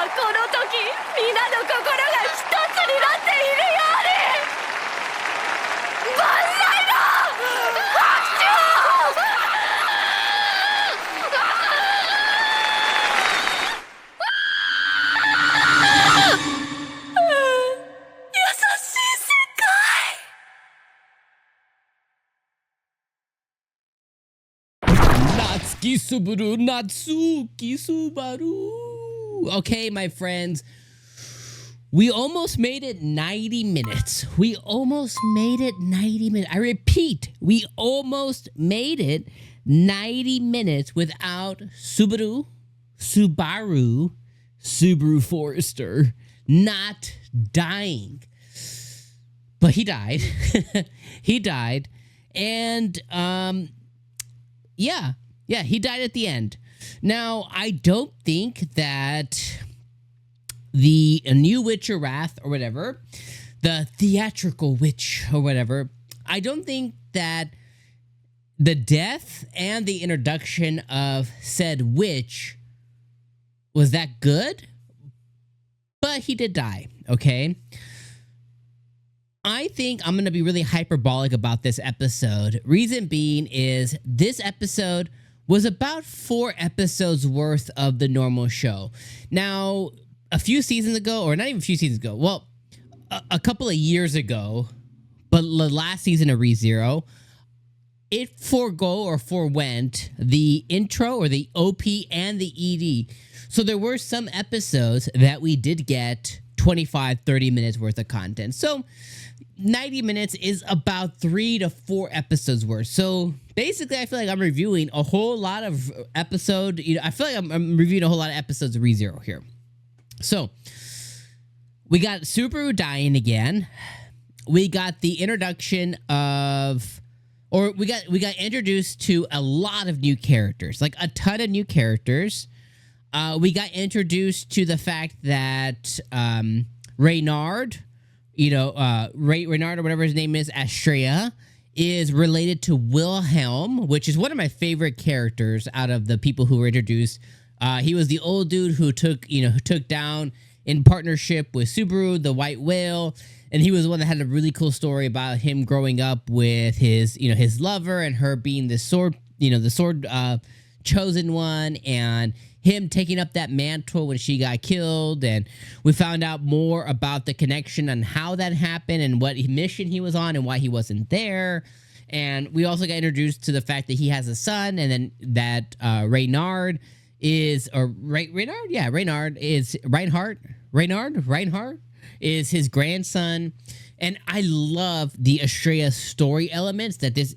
この時皆の心が一つになっているように万歳だ拍手優しい世界 Natsuki Subaru, Natsuki Subaru. Okay, my friends, we almost made it 90 minutes. We almost made it 90 minutes. I repeat, we almost made it 90 minutes without Subaru Forester not dying. But he died. He died. And, yeah, he died at the end. Now, I don't think that the new Witcher Wrath or whatever, the theatrical witch or whatever, I don't think that the death and the introduction of said witch was that good, but he did die, okay? I think I'm going to be really hyperbolic about this episode. Reason being is this episode was about 4 episodes worth of the normal show. Now, a few seasons ago, or not even a few seasons ago, well, a couple of years ago, but the last season of ReZero, it forewent the intro or the OP and the ED. So there were some episodes that we did get 25, 30 minutes worth of content. So 90 minutes is about 3 to 4 episodes worth. So basically, I feel like I'm reviewing a whole lot of episode. I feel like I'm reviewing a whole lot of episodes of ReZero here. So we got Subaru dying again. We got the introduction of, or we got introduced to a lot of new characters, like a ton of new characters. We got introduced to the fact that Reynard, Reynard or whatever his name is, Astrea, is related to Wilhelm, which is one of my favorite characters out of the people who were introduced. He was the old dude who took down in partnership with Subaru, the white whale. And he was the one that had a really cool story about him growing up with his lover and her being the sword chosen one, and him taking up that mantle when she got killed. And we found out more about the connection on how that happened and what mission he was on and why he wasn't there. And we also got introduced to the fact that he has a son, and then that Reynard is Reinhardt is his grandson. And I love the Astrea story elements that this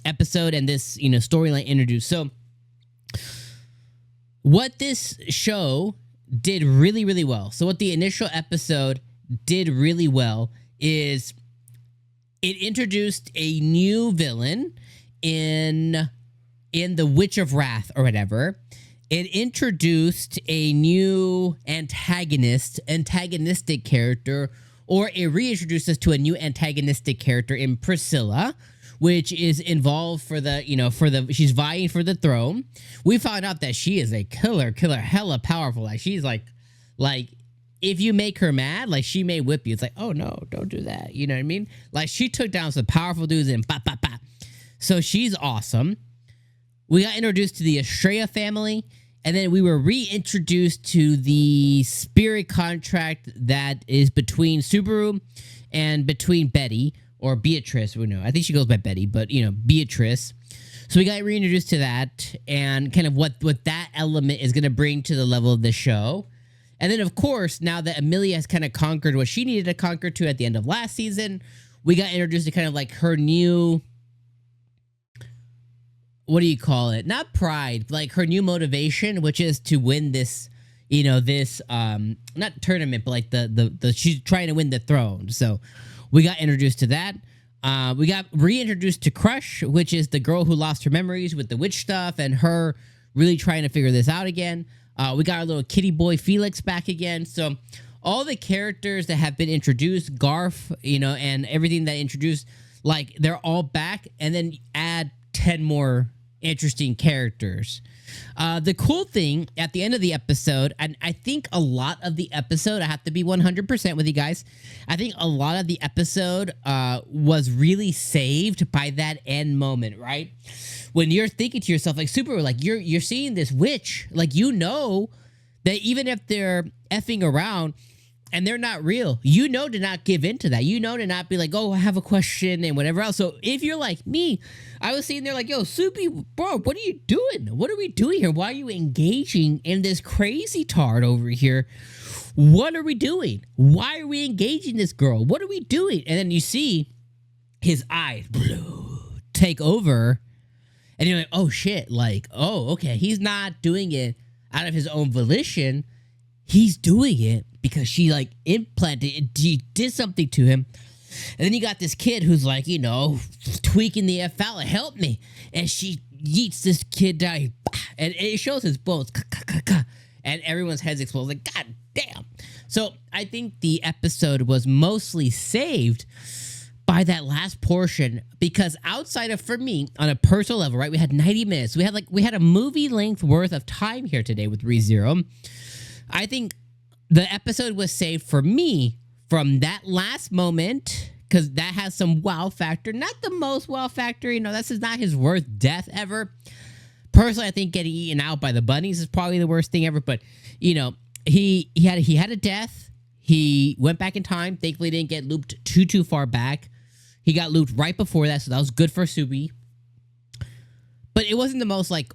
episode and this storyline introduced. So what this show did really, really well. So what the initial episode did really well is it introduced a new villain in the Witch of Wrath or whatever. It introduced a new antagonistic character, or it reintroduced us to a new antagonistic character in Priscilla, which is involved she's vying for the throne. We found out that she is a killer, hella powerful. Like, she's like, if you make her mad, like, she may whip you. It's like, oh no, don't do that. You know what I mean? Like, she took down some powerful dudes and pop. So she's awesome. We got introduced to the Astrea family, and then we were reintroduced to the spirit contract that is between Subaru and between Betty, or Beatrice. I think she goes by Betty, but Beatrice. So we got reintroduced to that and kind of what that element is going to bring to the level of the show. And then, of course, now that Amelia has kind of conquered what she needed to conquer to at the end of last season, we got introduced to kind of like her new, what do you call it? Not pride, like her new motivation, which is to win this, not tournament, but like the she's trying to win the throne. So we got introduced to that. We got reintroduced to Crush, which is the girl who lost her memories with the witch stuff and her really trying to figure this out again. We got our little kitty boy Felix back again. So all the characters that have been introduced, Garth, and everything that introduced, like, they're all back, and then add 10 more interesting characters. The cool thing at the end of the episode, and I think a lot of the episode, I have to be 100% with you guys. I think a lot of the episode was really saved by that end moment, right? When you're thinking to yourself, like Subaru, like you're seeing this witch, like you know that even if they're effing around and they're not real, you know to not give in to that. You know to not be like, oh, I have a question and whatever else. So if you're like me, I was sitting there like, yo, Soupy, bro, what are you doing? What are we doing here? Why are you engaging in this crazy tard over here? What are we doing? Why are we engaging this girl? What are we doing? And then you see his eyes take over. And you're like, oh, shit. Like, oh, okay. He's not doing it out of his own volition. He's doing it because she, like, implanted it. She did something to him. And then you got this kid who's, like, you know, tweaking the F out. Help me. And she yeets this kid down. And it shows his bones. And everyone's heads explode. Like, God damn. So I think the episode was mostly saved by that last portion, because outside of, for me, on a personal level, right, we had 90 minutes. We had a movie length worth of time here today with ReZero. I think the episode was saved for me from that last moment, because that has some wow factor. Not the most wow factor, you know, this is not his worst death ever. Personally, I think getting eaten out by the bunnies is probably the worst thing ever, but, you know, he had a death. He went back in time. Thankfully, didn't get looped too far back. He got looped right before that, so that was good for Subi. But it wasn't the most, like...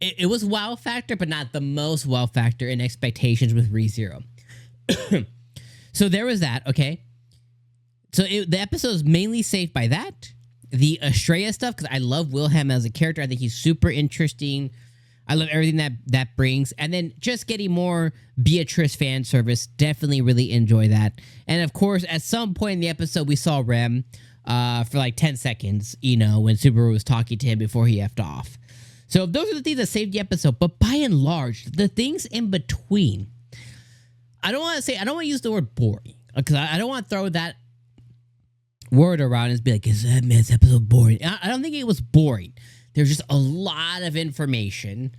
It was wow factor, but not the most wow factor in expectations with ReZero. So there was that, okay? So the episode is mainly saved by that. The Estrella stuff, because I love Wilhelm as a character. I think he's super interesting. I love everything that brings. And then just getting more Beatrice fan service. Definitely really enjoy that. And of course, at some point in the episode, we saw Rem for like 10 seconds, you know, when Subaru was talking to him before he effed off. So those are the things that saved the episode. But by and large, the things in between, I don't want to use the word boring, because I don't want to throw that word around and be like, is that man's episode boring? I don't think it was boring. There's just a lot of information.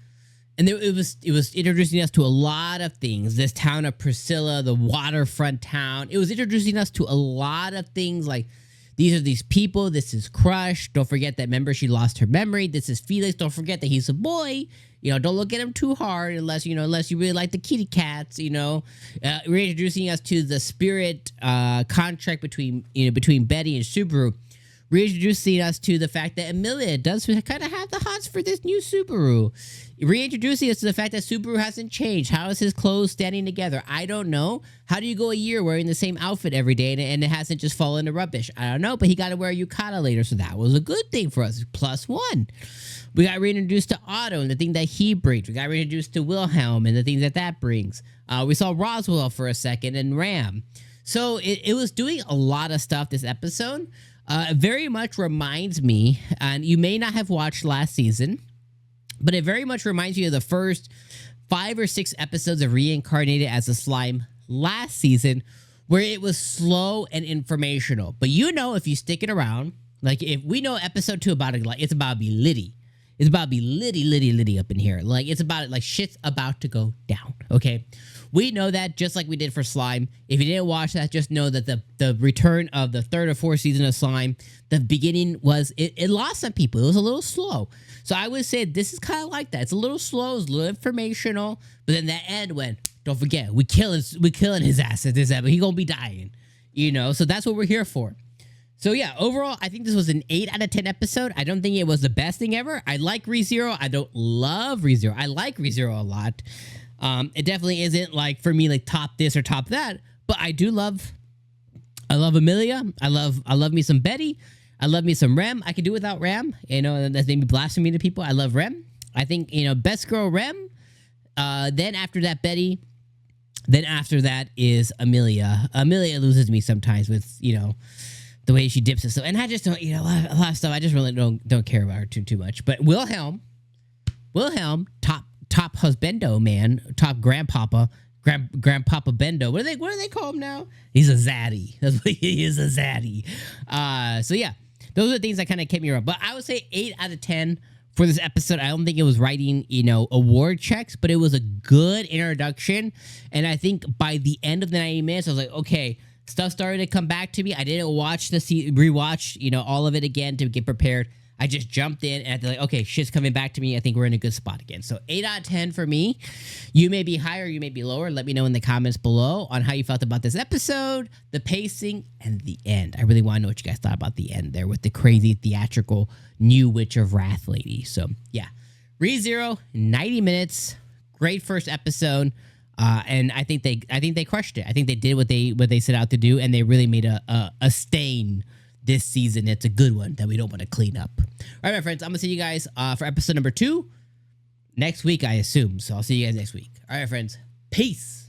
And it was introducing us to a lot of things. This town of Priscilla, the waterfront town. It was introducing us to a lot of things, like these are these people. This is Crush. Don't forget that, remember, she lost her memory. This is Felix. Don't forget that he's a boy. You know, don't look at him too hard unless you really like the kitty cats, you know. We're introducing us to the spirit contract between Betty and Subaru. Reintroducing us to the fact that Emilia does kind of have the hots for this new Subaru. Reintroducing us to the fact that Subaru hasn't changed. How is his clothes standing together? I don't know. How do you go a year wearing the same outfit every day and it hasn't just fallen to rubbish? I don't know, but he got to wear a yukata later, so that was a good thing for us. +1. We got reintroduced to Otto and the thing that he brings. We got reintroduced to Wilhelm and the things that brings. We saw Roswell for a second and Ram. So it was doing a lot of stuff this episode. Very much reminds me, and you may not have watched last season, but it very much reminds you of the first 5 or 6 episodes of Reincarnated as a Slime last season, where it was slow and informational. But you know, if you stick it around, like if we know episode 2 about it, like it's about to be litty. It's about to be litty up in here. Like it's about it, like shit's about to go down. Okay. We know that, just like we did for Slime. If you didn't watch that, just know that the return of the 3rd or 4th season of Slime, the beginning was, it lost some people. It was a little slow. So I would say this is kind of like that. It's a little slow, it's a little informational, but then the end went, don't forget, we killing his ass at this episode. He gonna be dying, you know? So that's what we're here for. So yeah, overall, I think this was an 8 out of 10 episode. I don't think it was the best thing ever. I like ReZero. I don't love ReZero. I like ReZero a lot. It definitely isn't like, for me, like top this or top that, but I love Emilia. I love me some Betty. I love me some Rem. I can do without Rem. You know, that's maybe blasphemy to people. I love Rem. I think, you know, best girl Rem. Then after that, Betty. Then after that is Emilia. Emilia loses me sometimes with, you know, the way she dips and stuff. And I just don't, you know, a lot of stuff, I just really don't care about her too much. But Wilhelm, top husbando, man, top grandpapa Bendo. What do they call him now? He's a zaddy. That's what he is, a zaddy. So yeah, those are the things that kind of kept me around. But I would say 8 out of 10 for this episode. I don't think it was writing, award checks, but it was a good introduction. And I think by the end of the 90 minutes, I was like, okay, stuff started to come back to me. I didn't rewatch, all of it again to get prepared. I just jumped in and I was like, okay, shit's coming back to me. I think we're in a good spot again. So 8 out of 10 for me. You may be higher, you may be lower. Let me know in the comments below on how you felt about this episode, the pacing, and the end. I really want to know what you guys thought about the end there with the crazy theatrical new Witch of Wrath lady. So yeah, ReZero, 90 minutes, great first episode. And I think they crushed it. I think they did what they set out to do, and they really made a stain this season. It's a good one that we don't want to clean up. All right, my friends, I'm gonna see you guys for episode number 2 next week, I assume. So I'll see you guys next week. All right, friends, peace.